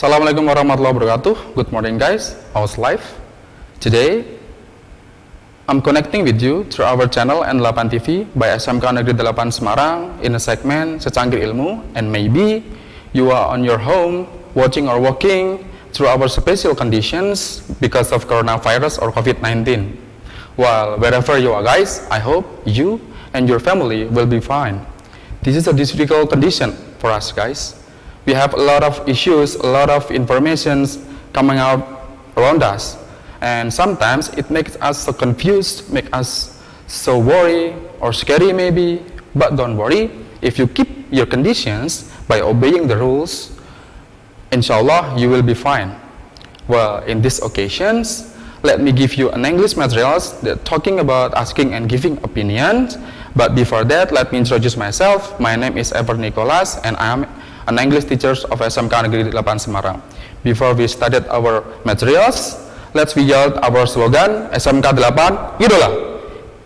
Assalamualaikum warahmatullahi wabarakatuh. Good morning guys, how's life? Today, I'm connecting with you through our channel N8 TV by SMK Negeri 8 Semarang in a segment Secangkir Ilmu, and maybe you are on your home watching or working through our special conditions because of coronavirus or COVID-19. Well, wherever you are guys, I hope you and your family will be fine. This is a difficult condition for us guys. We have a lot of issues, a lot of informations coming out around us, and sometimes it makes us so confused, make us so worried or scary maybe. But don't worry, if you keep your conditions by obeying the rules, inshallah you will be fine. Well, in these occasions, let me give you an English materials that talking about asking and giving opinions. But before that, let me introduce myself. My name is Nicolas, and I am an English teacher of SMK Negeri 8 Semarang. Before we started our materials, let's we yell our slogan SMK 8 adalah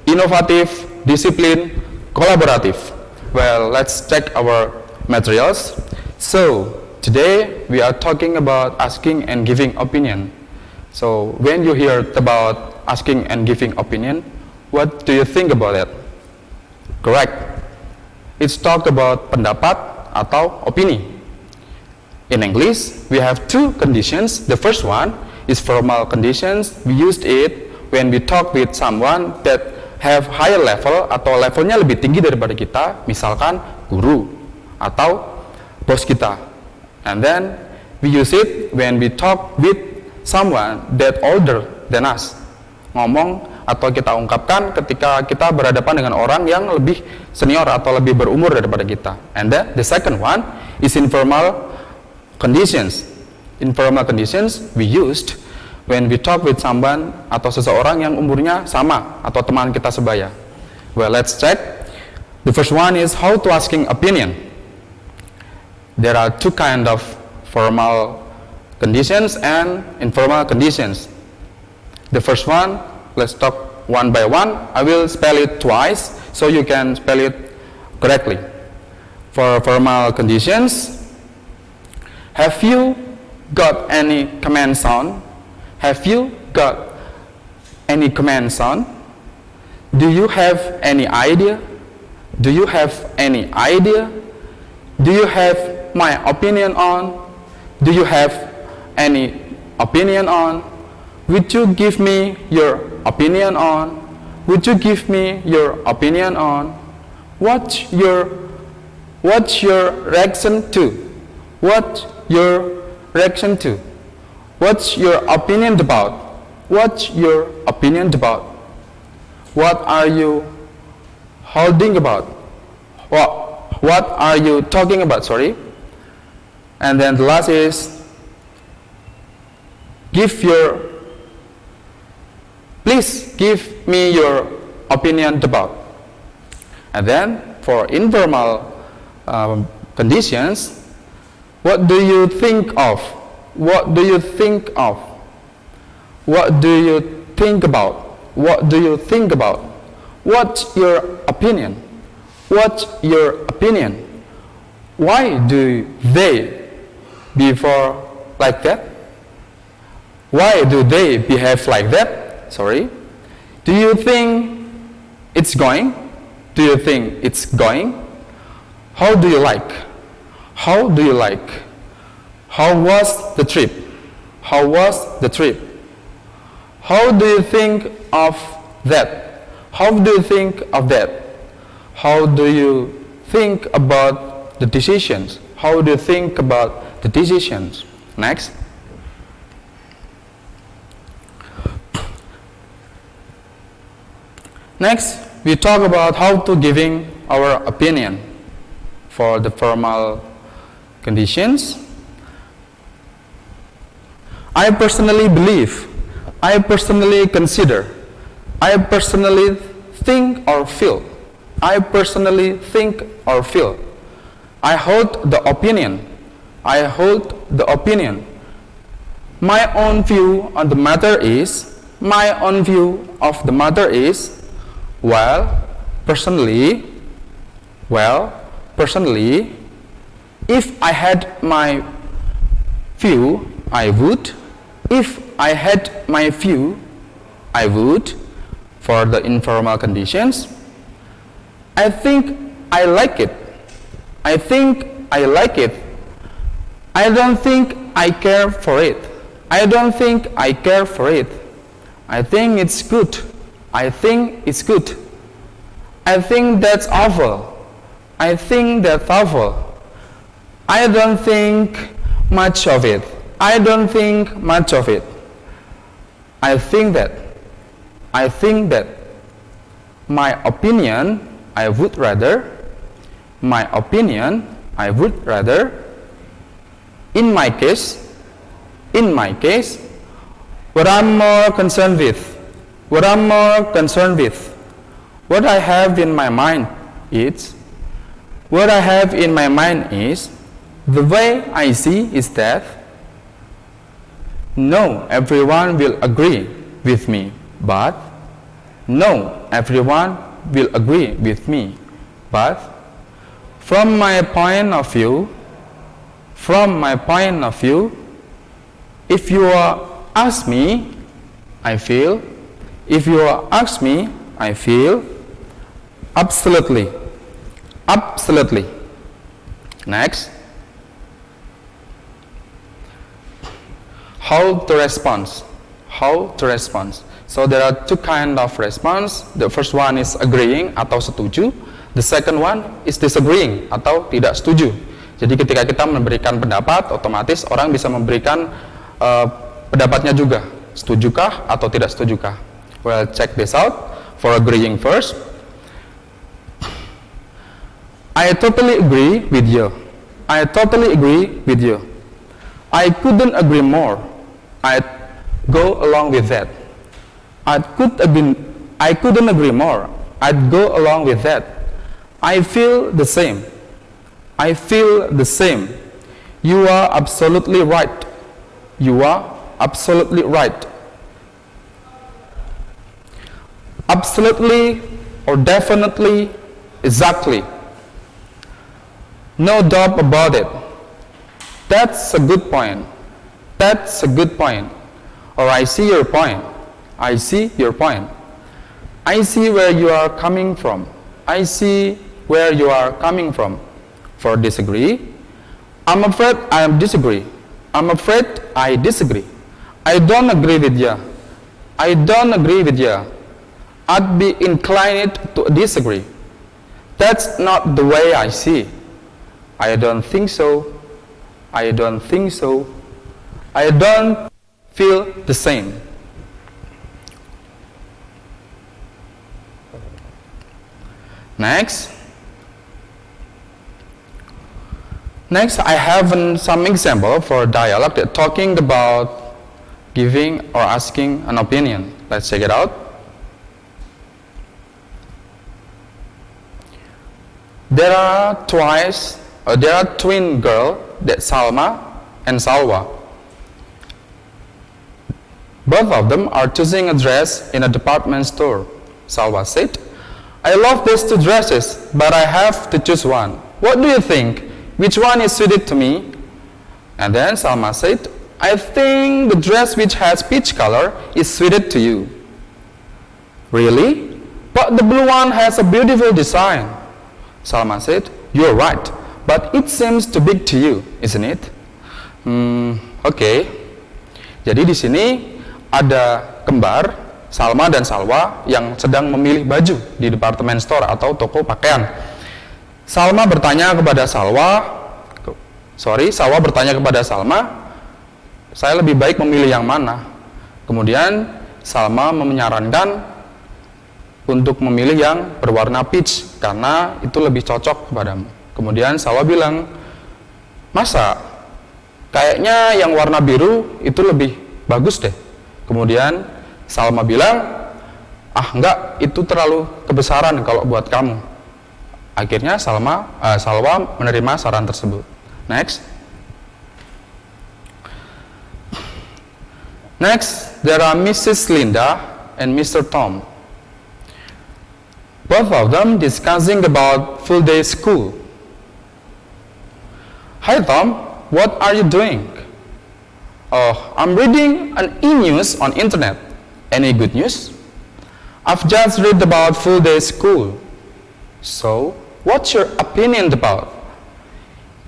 inovatif, disiplin, kolaboratif. Well, let's check our materials. So today we are talking about asking and giving opinion. So when you hear about asking and giving opinion, what do you think about it? Correct. It's talk about pendapat atau opini. In English, we have two conditions. The first one is formal conditions. We used it when we talk with someone that have higher level atau levelnya lebih tinggi daripada kita, misalkan guru atau bos kita. And then we use it when we talk with someone that older than us. Ngomong atau kita ungkapkan ketika kita berhadapan dengan orang yang lebih senior atau lebih berumur daripada kita. And then the second one is informal conditions. Informal conditions we used when we talk with someone atau seseorang yang umurnya sama atau teman kita sebaya. Well, let's check. The first one is how to asking opinion. There are two kind of formal conditions and informal conditions. The first one, let's talk one by one. I will spell it twice so you can spell it correctly. For formal conditions, have you got any comments on? Have you got any comments on? Do you have any idea? Do you have any idea? Do you have my opinion on? Do you have any opinion on? Would you give me your opinion on? Would you give me your opinion on? What's your reaction to? What's your reaction to? What's your opinion about? What's your opinion about? What are you holding about? What are you talking about? Sorry. And then the last is please give me your opinion about. And then for informal conditions, what do you think of? What do you think of? What do you think about? What do you think about? What's your opinion? What's your opinion? Why do they behave like that? Why do they behave like that? Sorry. Do you think it's going? Do you think it's going? How do you like? How do you like? How was the trip? How was the trip? How do you think of that? How do you think of that? How do you think about the decisions? How do you think about the decisions? Next. Next, we talk about how to giving our opinion. For the formal conditions, I personally believe, I personally consider, I personally think or feel, I personally think or feel, I hold the opinion, I hold the opinion. My own view on the matter is, my own view of the matter is, personally, if I had my few, I would. If I had my few, I would. For the informal conditions, I think I like it. I think I like it. I don't think I care for it. I don't think I care for it. I think it's good. I think it's good. I think that's awful. I think that's awful. I don't think much of it. I don't think much of it. I think that. I think that. My opinion, I would rather. My opinion, I would rather. In my case, what I'm more concerned with, what I have in my mind is, the way I see is that, no, everyone will agree with me, but, from my point of view, if you ask me, I feel, absolutely. Next, how to respond. So there are two kinds of response. The first one is agreeing atau setuju. The second one is disagreeing atau tidak setuju. Jadi ketika kita memberikan pendapat, otomatis orang bisa memberikan pendapatnya juga. Setujukah atau tidak setujukah? Well, check this out. For agreeing first, I totally agree with you. I couldn't agree more. I'd go along with that. I couldn't agree more. I'd go along with that. I feel the same. You are absolutely right. Absolutely or definitely, exactly. No doubt about it. That's a good point. Or I see your point. I see where you are coming from. For disagree, I'm afraid I disagree. I don't agree with you. I'd be inclined to disagree. That's not the way I see. I don't think so. I don't feel the same. Next, I have some example for dialogue that talking about giving or asking an opinion. Let's check it out. There are twin girls, that Salma and Salwa. Both of them are choosing a dress in a department store. Salwa said, I love these two dresses, but I have to choose one. What do you think? Which one is suited to me? And then Salma said, I think the dress which has peach color is suited to you. Really? But the blue one has a beautiful design. Salma said, you're right, but it seems too big to you, isn't it? Oke. Jadi di sini ada kembar Salma dan Salwa yang sedang memilih baju di department store atau toko pakaian. Salwa bertanya kepada Salma, saya lebih baik memilih yang mana? Kemudian Salma menyarankan untuk memilih yang berwarna peach karena itu lebih cocok kepadamu. Kemudian Salwa bilang, masa? Kayaknya yang warna biru itu lebih bagus deh. Kemudian Salma bilang, enggak, itu terlalu kebesaran kalau buat kamu. Akhirnya Salwa menerima saran tersebut. Next, there are Mrs. Linda and Mr. Tom. Both of them discussing about full day school. Hi Tom, what are you doing? Oh, I'm reading an e-news on internet. Any good news? I've just read about full day school. So, what's your opinion about?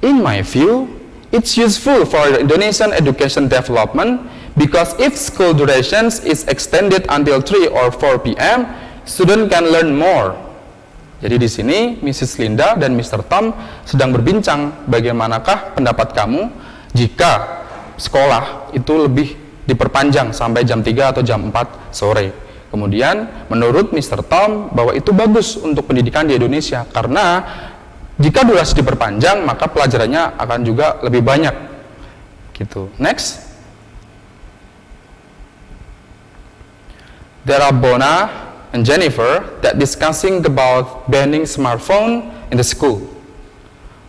In my view, it's useful for Indonesian education development because if school durations is extended until 3 or 4 p.m., students can learn more. Jadi di sini Mrs. Linda dan Mr. Tom sedang berbincang bagaimanakah pendapat kamu jika sekolah itu lebih diperpanjang sampai jam 3 atau jam 4 sore. Kemudian menurut Mr. Tom bahwa itu bagus untuk pendidikan di Indonesia karena jika durasi diperpanjang maka pelajarannya akan juga lebih banyak. Gitu. Next. There are Bona and Jennifer that discussing about banning smartphone in the school.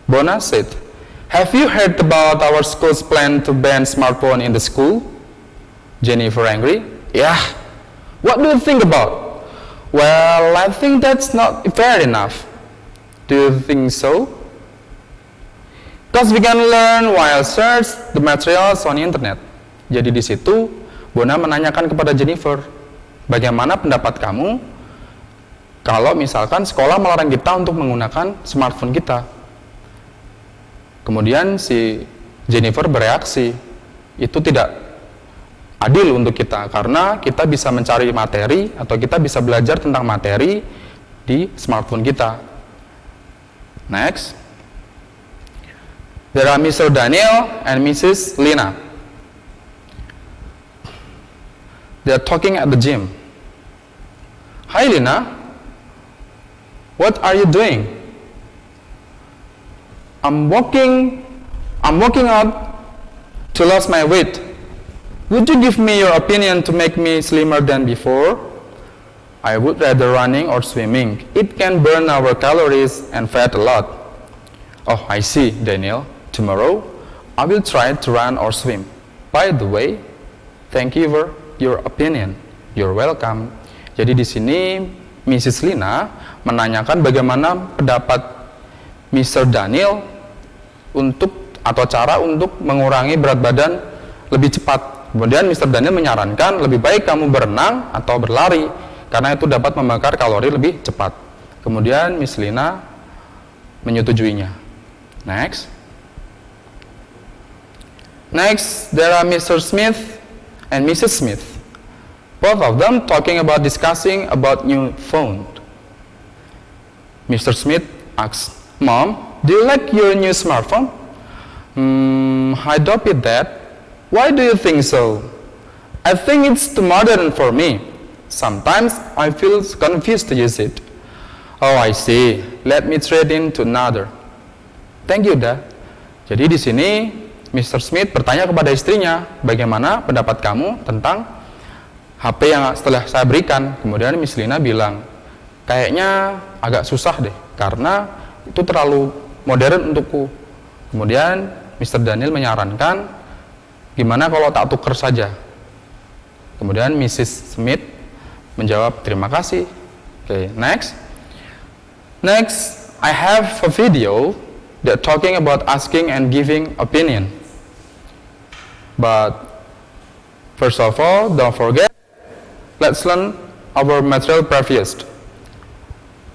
Bona said, "Have you heard about our school's plan to ban smartphone in the school?" Jennifer angry, "Yeah. What do you think about?" "Well, I think that's not fair enough." "Do you think so?" "Because we can learn while search the materials on the internet." Jadi di situ Bona menanyakan kepada Jennifer, bagaimana pendapat kamu kalau misalkan sekolah melarang kita untuk menggunakan smartphone kita? Kemudian si Jennifer bereaksi, itu tidak adil untuk kita karena kita bisa mencari materi atau kita bisa belajar tentang materi di smartphone kita. Next. There are Mr. Daniel and Mrs. Lina. They are talking at the gym. "Hi Lina, what are you doing?" I'm working out to lose my weight. Would you give me your opinion to make me slimmer than before? I would rather running or swimming. It can burn our calories and fat a lot. Oh, I see, Daniel. Tomorrow, I will try to run or swim. By the way, thank you for your opinion. You're welcome. Jadi di sini Mrs. Lina menanyakan bagaimana pendapat Mr. Daniel untuk atau cara untuk mengurangi berat badan lebih cepat. Kemudian Mr. Daniel menyarankan lebih baik kamu berenang atau berlari karena itu dapat membakar kalori lebih cepat. Kemudian Miss Lina menyetujuinya. Next, there are Mr. Smith and Mrs. Smith. Both of them talking about discussing about new phone. Mr. Smith asks, "Mom, do you like your new smartphone?" I doubt that. Why do you think so?" "I think it's too modern for me. Sometimes I feel confused to use it." "Oh, I see. Let me trade in to another." "Thank you, Dad." Jadi di sini Mr. Smith bertanya kepada istrinya, bagaimana pendapat kamu tentang HP yang setelah saya berikan? Kemudian Miss Lina bilang, kayaknya agak susah deh, karena itu terlalu modern untukku. Kemudian Mr. Daniel menyarankan, gimana kalau tak tuker saja? Kemudian Mrs. Smith menjawab, terima kasih. Okay, next, I have a video that talking about asking and giving opinion. But first of all, don't forget, let's learn our material first.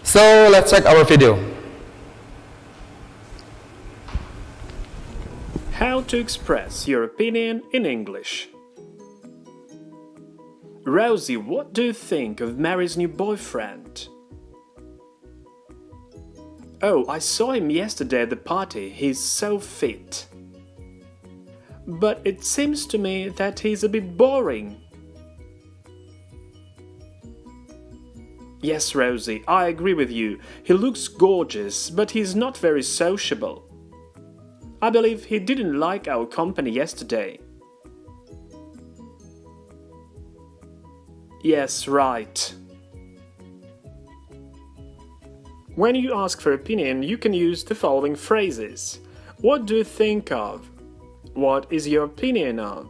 So let's check our video. How to express your opinion in English. Rosie, what do you think of Mary's new boyfriend? Oh, I saw him yesterday at the party. He's so fit. But it seems to me that he's a bit boring. Yes, Rosie, I agree with you. He looks gorgeous, but he's not very sociable. I believe he didn't like our company yesterday. Yes, right. When you ask for opinion, you can use the following phrases. What do you think of? What is your opinion of?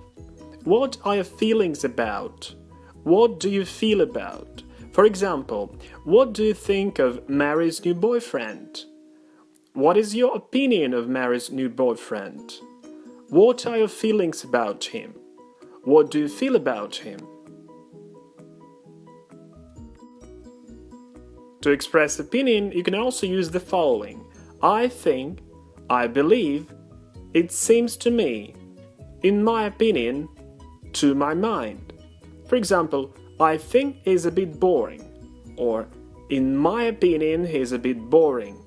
What are your feelings about? What do you feel about? For example, what do you think of Mary's new boyfriend? What is your opinion of Mary's new boyfriend? What are your feelings about him? What do you feel about him? To express opinion, you can also use the following: I think, I believe, it seems to me, in my opinion, to my mind. For example, I think he's a bit boring, or in my opinion, he's a bit boring.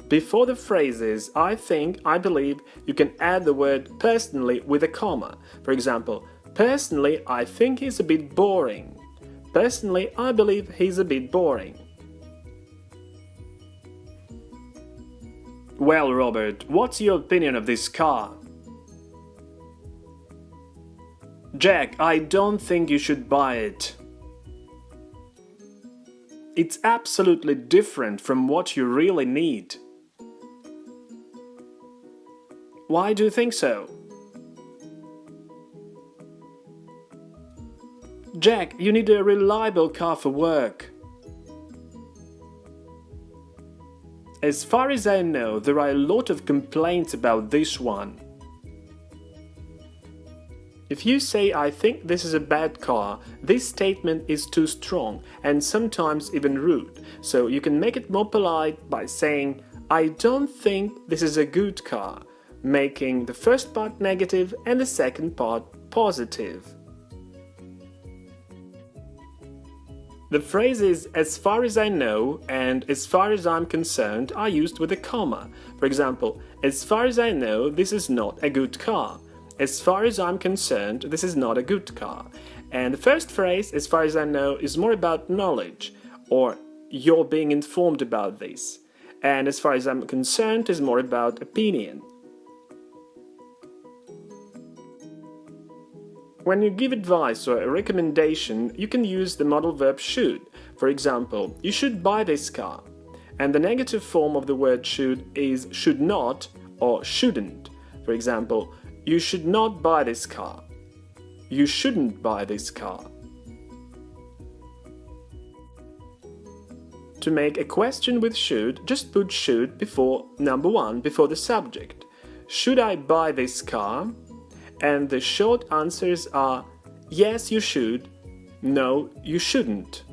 Before the phrases I think, I believe, you can add the word personally with a comma. For example, personally, I think he's a bit boring. Personally, I believe he's a bit boring. Well, Robert, what's your opinion of this car? Jack, I don't think you should buy it. It's absolutely different from what you really need. Why do you think so? Jack, you need a reliable car for work. As far as I know, there are a lot of complaints about this one. If you say, I think this is a bad car, this statement is too strong and sometimes even rude, so you can make it more polite by saying, I don't think this is a good car, making the first part negative and the second part positive. The phrases as far as I know and as far as I'm concerned are used with a comma. For example, as far as I know, this is not a good car. As far as I'm concerned, this is not a good car. And the first phrase, as far as I know, is more about knowledge, or you're being informed about this. And as far as I'm concerned, is more about opinion. When you give advice or a recommendation, you can use the modal verb should. For example, you should buy this car. And the negative form of the word should is should not or shouldn't. For example, you should not buy this car. You shouldn't buy this car. To make a question with should, just put should before number one, before the subject. Should I buy this car? And the short answers are yes, you should, no, you shouldn't.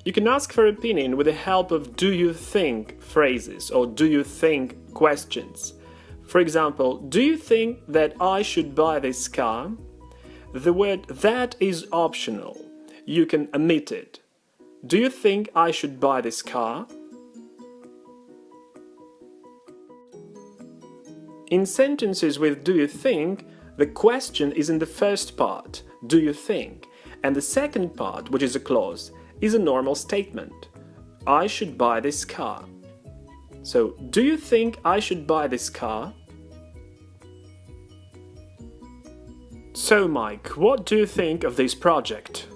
You can ask for opinion with the help of do you think phrases or do you think questions. For example, do you think that I should buy this car? The word that is optional. You can omit it. Do you think I should buy this car? In sentences with do you think, the question is in the first part, do you think, and the second part, which is a clause, is a normal statement. I should buy this car. So, do you think I should buy this car? So, Mike, what do you think of this project?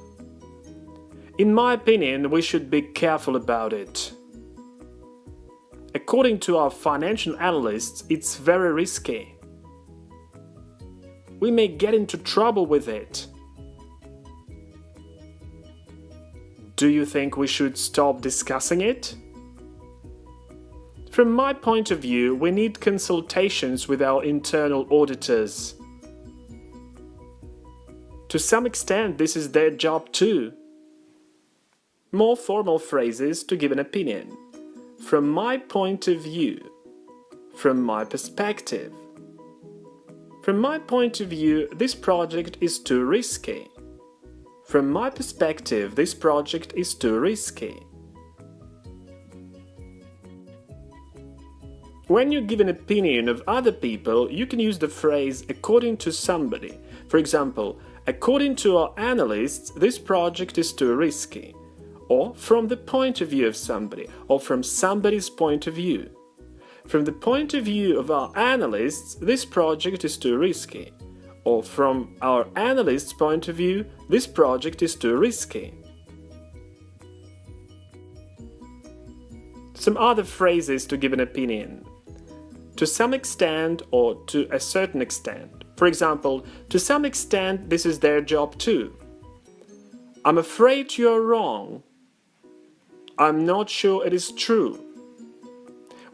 In my opinion, we should be careful about it. According to our financial analysts, it's very risky. We may get into trouble with it. Do you think we should stop discussing it? From my point of view, we need consultations with our internal auditors. To some extent, this is their job too. More formal phrases to give an opinion. From my point of view. From my perspective. From my point of view, this project is too risky. From my perspective, this project is too risky. When you give an opinion of other people, you can use the phrase according to somebody. For example, according to our analysts, this project is too risky. Or from the point of view of somebody, or from somebody's point of view. From the point of view of our analysts, this project is too risky. Or from our analyst's point of view, this project is too risky. Some other phrases to give an opinion. To some extent or to a certain extent. For example, to some extent this is their job too. I'm afraid you're wrong. I'm not sure it is true.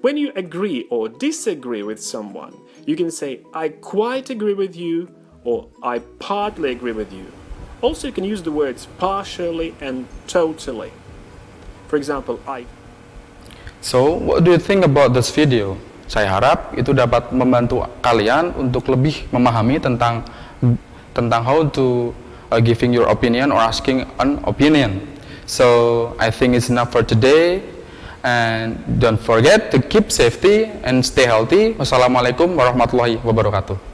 When you agree or disagree with someone, you can say, I quite agree with you, or I partly agree with you. Also, you can use the words partially and totally. For example, So, what do you think about this video? Saya harap itu dapat membantu kalian untuk lebih memahami tentang how to giving your opinion or asking an opinion. So, I think it's enough for today. And don't forget to keep safety and stay healthy. Wassalamualaikum warahmatullahi wabarakatuh.